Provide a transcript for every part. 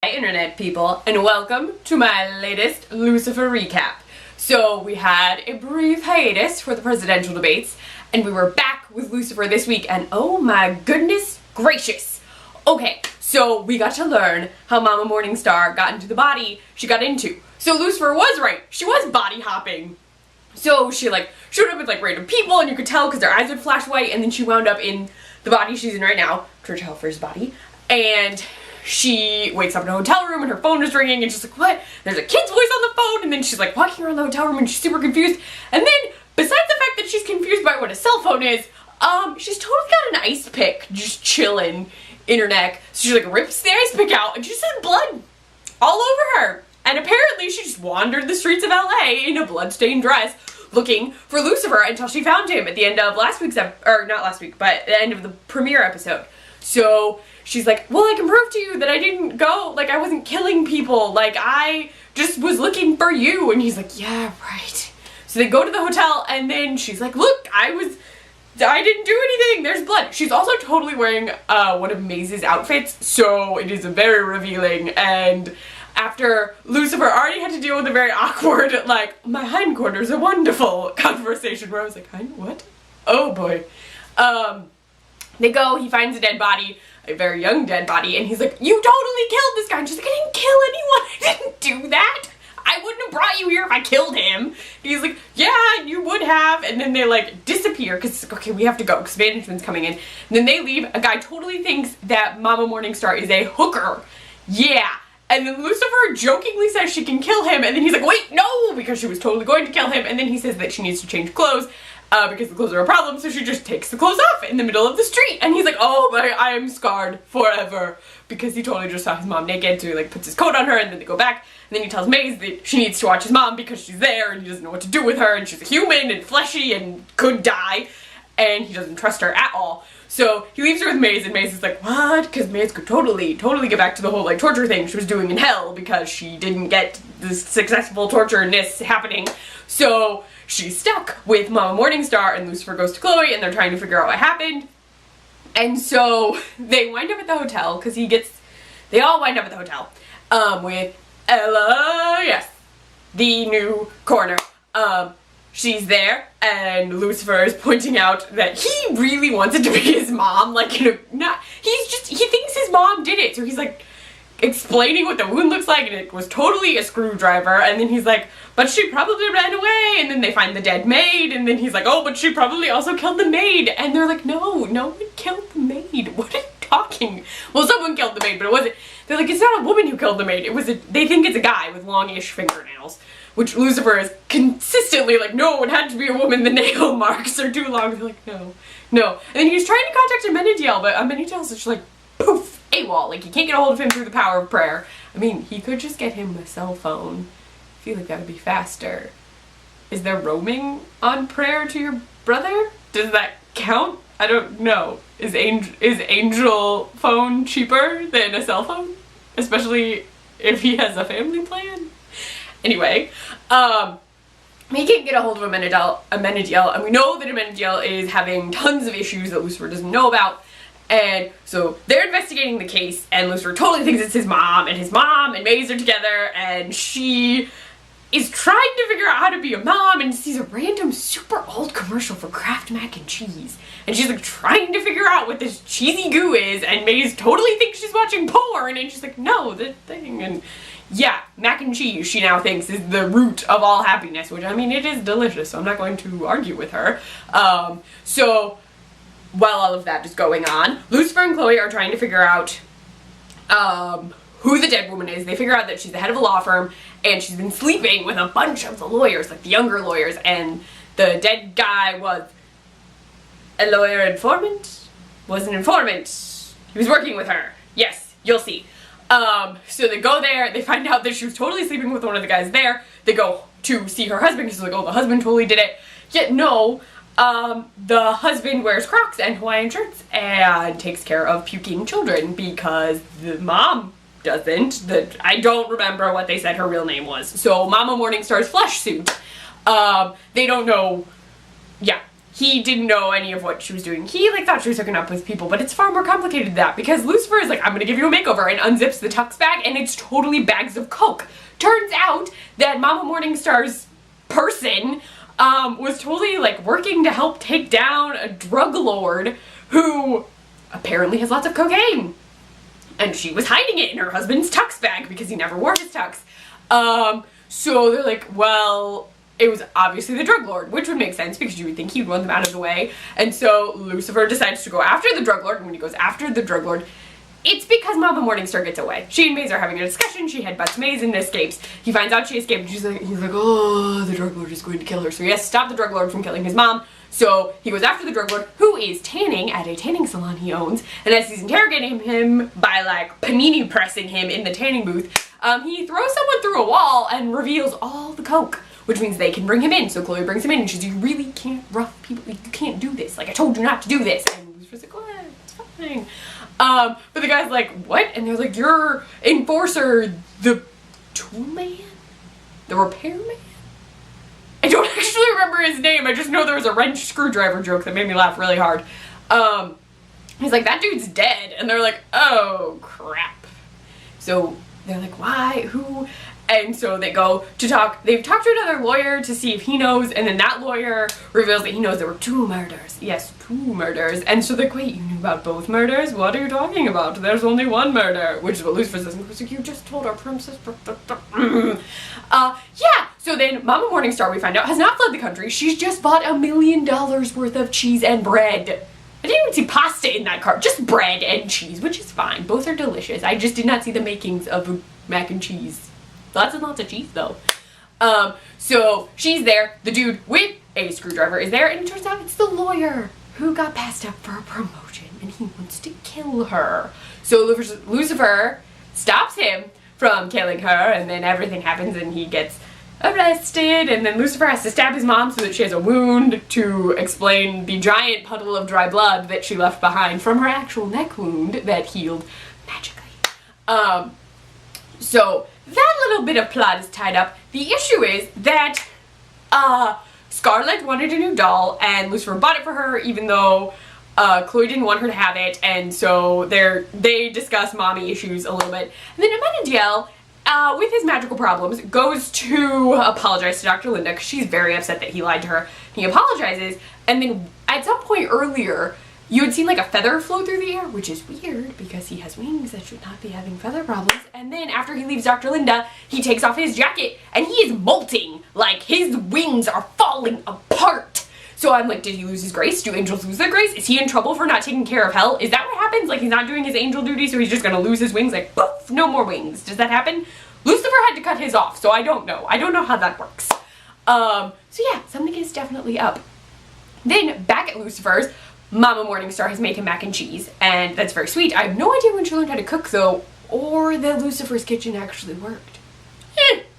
Hi internet people, and welcome to my latest Lucifer recap. So we had a brief hiatus for the presidential debates, and we were back with Lucifer this week, and oh my goodness gracious. Okay, so we got to learn how Mama Morningstar got into the body she got into. So Lucifer was right, she was body hopping. So she showed up with random people, and you could tell because their eyes would flash white, and then she wound up in the body she's in right now, Church Helfer's body, and she wakes up in a hotel room and her phone is ringing and she's like, what? There's a kid's voice on the phone, and then she's walking around the hotel room and she's super confused. And then, besides the fact that she's confused by what a cell phone is, she's totally got an ice pick just chilling in her neck. So she rips the ice pick out and she just has blood all over her. And apparently she just wandered the streets of LA in a bloodstained dress looking for Lucifer until she found him at the end of last week's or not last week, but the end of the premiere episode. So she's like, well, I can prove to you that I didn't go, I wasn't killing people, I just was looking for you. And he's like, yeah, right. So they go to the hotel, and then she's like, look, I didn't do anything, there's blood. She's also totally wearing one of Maze's outfits, so it is very revealing. And after Lucifer already had to deal with a very awkward, my hindquarters are wonderful conversation, where I was like, what? Oh boy. They go, he finds a dead body, a very young dead body, and he's like, you totally killed this guy. And she's like, I didn't kill anyone, I didn't do that. I wouldn't have brought you here if I killed him. And he's like, yeah, you would have. And then they disappear, because it's like, okay, we have to go, because management's coming in. And then they leave. A guy totally thinks that Mama Morningstar is a hooker. Yeah. And then Lucifer jokingly says she can kill him, and then he's like, wait, no, because she was totally going to kill him. And then he says that she needs to change clothes, because the clothes are a problem, so she just takes the clothes off in the middle of the street. And he's like, oh my, I am scarred forever, because he totally just saw his mom naked, so he puts his coat on her, and then they go back, and then he tells Maze that she needs to watch his mom because she's there, and he doesn't know what to do with her, and she's a human, and fleshy, and could die, and he doesn't trust her at all. So he leaves her with Maze, and Maze is like, what? Because Maze could totally get back to the whole torture thing she was doing in hell, because she didn't get this successful torture-ness happening. So she's stuck with Mama Morningstar, and Lucifer goes to Chloe, and they're trying to figure out what happened. And so they wind up at the hotel, because they all wind up at the hotel, with Ella, yes, the new coroner. She's there, and Lucifer is pointing out that he really wants it to be his mom, he thinks his mom did it, so he's explaining what the wound looks like, and it was totally a screwdriver, and then he's like, but she probably ran away, and then they find the dead maid, and then he's like, oh, but she probably also killed the maid, and they're like, no one killed the maid, what are you talking? Well, someone killed the maid, but it wasn't, they're like, it's not a woman who killed the maid, they think it's a guy with longish fingernails, which Lucifer is consistently no, it had to be a woman, the nail marks are too long, they're like, no, and then he's trying to contact Amenadiel, but Amenadiel's just poof, AWOL, you can't get a hold of him through the power of prayer. I mean, he could just get him a cell phone. I feel like that would be faster. Is there roaming on prayer to your brother? Does that count? I don't know. Is Angel phone cheaper than a cell phone? Especially if he has a family plan? Anyway, he can't get a hold of Amenadiel, and we know that Amenadiel is having tons of issues that Lucifer doesn't know about. And so they're investigating the case, and Lucifer totally thinks it's his mom and Maze are together, and she is trying to figure out how to be a mom, and sees a random super old commercial for Kraft mac and cheese. And she's trying to figure out what this cheesy goo is, and Maze totally thinks she's watching porn, and she's like, no, the thing, and yeah, mac and cheese she now thinks is the root of all happiness, which, I mean, it is delicious, so I'm not going to argue with her. So while all of that is going on, Lucifer and Chloe are trying to figure out who the dead woman is. They figure out that she's the head of a law firm, and she's been sleeping with a bunch of the lawyers, the younger lawyers, and the dead guy was a lawyer informant? Was an informant. He was working with her. Yes, you'll see. So they go there, they find out that she was totally sleeping with one of the guys there. They go to see her husband, she's like, oh, the husband totally did it. Yet no, the husband wears Crocs and Hawaiian shirts and takes care of puking children because the mom doesn't. I don't remember what they said her real name was. So Mama Morningstar's flesh suit. They don't know. Yeah. he didn't know any of what she was doing. He like thought she was hooking up with people, but it's far more complicated than that, because Lucifer is like, I'm gonna give you a makeover, and unzips the tux bag, and it's totally bags of coke. Turns out that Mama Morningstar's person was totally like working to help take down a drug lord who apparently has lots of cocaine. And she was hiding it in her husband's tux bag because he never wore his tux. So they're like, well, it was obviously the drug lord, which would make sense because you would think he'd run them out of the way. And so Lucifer decides to go after the drug lord, and when he goes after the drug lord, it's because Mama Morningstar gets away. She and Maze are having a discussion, she headbutts Maze and escapes. He finds out she escaped, and he's like, oh, the drug lord is going to kill her. So he has to stop the drug lord from killing his mom. So he goes after the drug lord, who is tanning at a tanning salon he owns, and as he's interrogating him by like panini pressing him in the tanning booth, he throws someone through a wall and reveals all the coke, which means they can bring him in. So Chloe brings him in, and she's like, you really can't rough people, you can't do this, like I told you not to do this. And Lucifer's like, what, it's fine. But the guy's like, what? And they're like, your enforcer, the tool man? The repairman? I don't actually remember his name, I just know there was a wrench screwdriver joke that made me laugh really hard. He's like, that dude's dead. And they're like, oh crap. So they're like, why? Who? And so they go to talk, they've talked to another lawyer to see if he knows, and then that lawyer reveals that he knows there were 2 murders. Yes, 2 murders. And so they're like, wait, you knew about both murders? What are you talking about? There's only 1 murder. Which is what Lucifer says. And like, you just told our princess. Yeah. So then Mama Morningstar, we find out, has not fled the country. She's just bought $1 million worth of cheese and bread. I didn't even see pasta in that cart, just bread and cheese, which is fine. Both are delicious. I just did not see the makings of mac and cheese. Lots and lots of cheese though. So she's there, the dude with a screwdriver is there, and it turns out it's the lawyer who got passed up for a promotion and he wants to kill her. So Lucifer stops him from killing her, and then everything happens and he gets arrested, and then Lucifer has to stab his mom so that she has a wound to explain the giant puddle of dry blood that she left behind from her actual neck wound that healed magically. So that little bit of plot is tied up. The issue is that Scarlet wanted a new doll, and Lucifer bought it for her, even though Chloe didn't want her to have it, and so they discuss mommy issues a little bit. And then Amenadiel, with his magical problems, goes to apologize to Dr. Linda because she's very upset that he lied to her. He apologizes, and then at some point earlier, you had seen like a feather float through the air, which is weird because he has wings that should not be having feather problems. And then after he leaves Dr. Linda, he takes off his jacket and he is molting. Like his wings are falling apart. So I'm like, did he lose his grace? Do angels lose their grace? Is he in trouble for not taking care of hell? Is that what happens? Like he's not doing his angel duty, so he's just gonna lose his wings? Like, poof, no more wings. Does that happen? Lucifer had to cut his off, so I don't know. I don't know how that works. So yeah, something is definitely up. Then back at Lucifer's, Mama Morningstar has made him mac and cheese, and that's very sweet. I have no idea when she learned how to cook though, or that Lucifer's kitchen actually worked.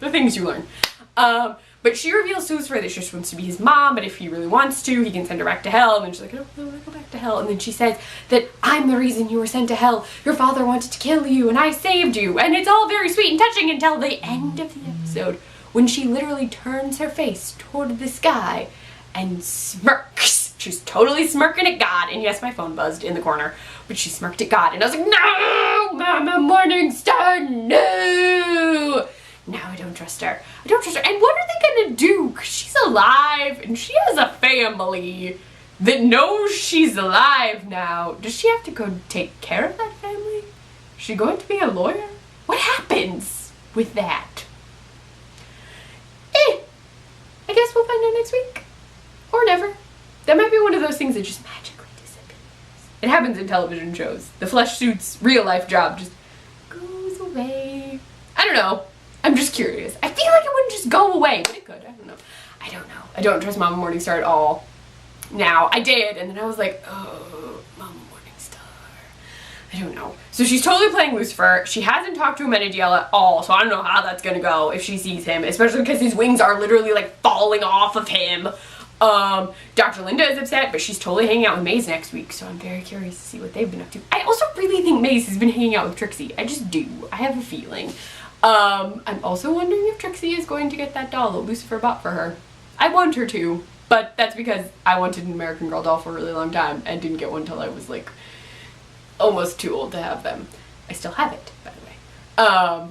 The things you learn. But she reveals to Lucifer that she just wants to be his mom, but if he really wants to, he can send her back to hell. And then she's like, I don't really want to go back to hell. And then she says that I'm the reason you were sent to hell. Your father wanted to kill you, and I saved you. And it's all very sweet and touching until the end of the episode, when she literally turns her face toward the sky and smirks. She's totally smirking at God. And yes, my phone buzzed in the corner, but she smirked at God. And I was like, no, Mama Morningstar, no. Now I don't trust her. I don't trust her. And what are they gonna do? Because she's alive and she has a family that knows she's alive now. Does she have to go take care of that family? Is she going to be a lawyer? What happens with that? I guess we'll find out next week. Or never. That might be one of those things that just magically disappears. It happens in television shows. The flesh suit's real life job just goes away. I don't know. I'm just curious. I feel like it wouldn't just go away, but it could. I don't know. I don't know. I don't trust Mama Morningstar at all. Now, I did, and then I was like, oh, Mama Morningstar. I don't know. So she's totally playing Lucifer. She hasn't talked to Amenadiel at all, so I don't know how that's gonna go if she sees him, especially because his wings are literally like falling off of him. Dr. Linda is upset, but she's totally hanging out with Maze next week, so I'm very curious to see what they've been up to. I also really think Maze has been hanging out with Trixie. I just do. I have a feeling. I'm also wondering if Trixie is going to get that doll that Lucifer bought for her. I want her to. But that's because I wanted an American Girl doll for a really long time and didn't get one until I was like almost too old to have them. I still have it, by the way.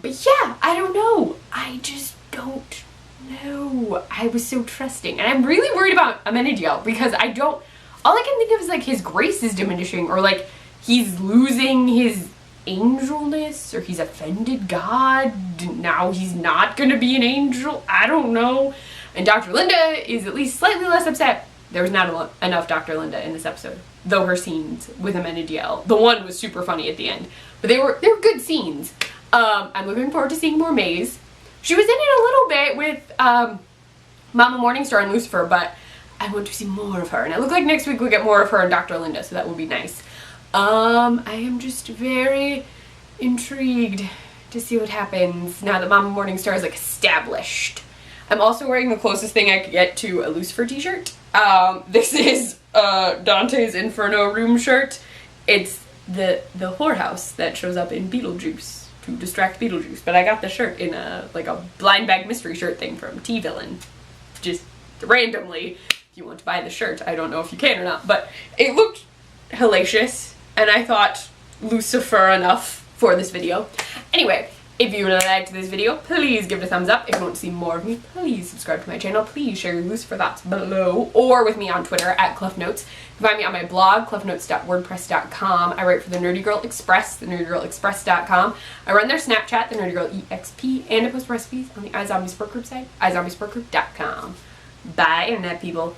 But yeah, I don't know. I just don't know. I was so trusting. And I'm really worried about Amenadiel because all I can think of is like his grace is diminishing, or like he's losing his angelness, or he's offended God. Now he's not gonna be an angel. I don't know. And Dr. Linda is at least slightly less upset. There was not enough Dr. Linda in this episode, though her scenes with Amenadiel, the one was super funny at the end, but they were good scenes. I'm looking forward to seeing more Maze. She was in it a little bit with Mama Morningstar and Lucifer, but I want to see more of her, and it looked like next week we'll get more of her and Dr. Linda, so that will be nice. I am just very intrigued to see what happens now that Mama Morningstar is like established. I'm also wearing the closest thing I could get to a Lucifer t-shirt. This is Dante's Inferno room shirt. It's the whorehouse that shows up in Beetlejuice to distract Beetlejuice. But I got the shirt in a blind bag mystery shirt thing from Teevillain. Just randomly, if you want to buy the shirt. I don't know if you can or not, but it looked hellacious, and I thought Lucifer enough for this video. Anyway, if you liked this video, please give it a thumbs up. If you want to see more of me, please subscribe to my channel. Please share your Lucifer thoughts below, or with me on Twitter at Kleffnotes. You can find me on my blog, kleffnotes.wordpress.com. I write for the Nerdy Girl Express, thenerdygirlexpress.com. I run their Snapchat, the Nerdy Girl EXP, and I post recipes on the iZombie Support Group site, iZombieSupportGroup.com. Bye, Internet people.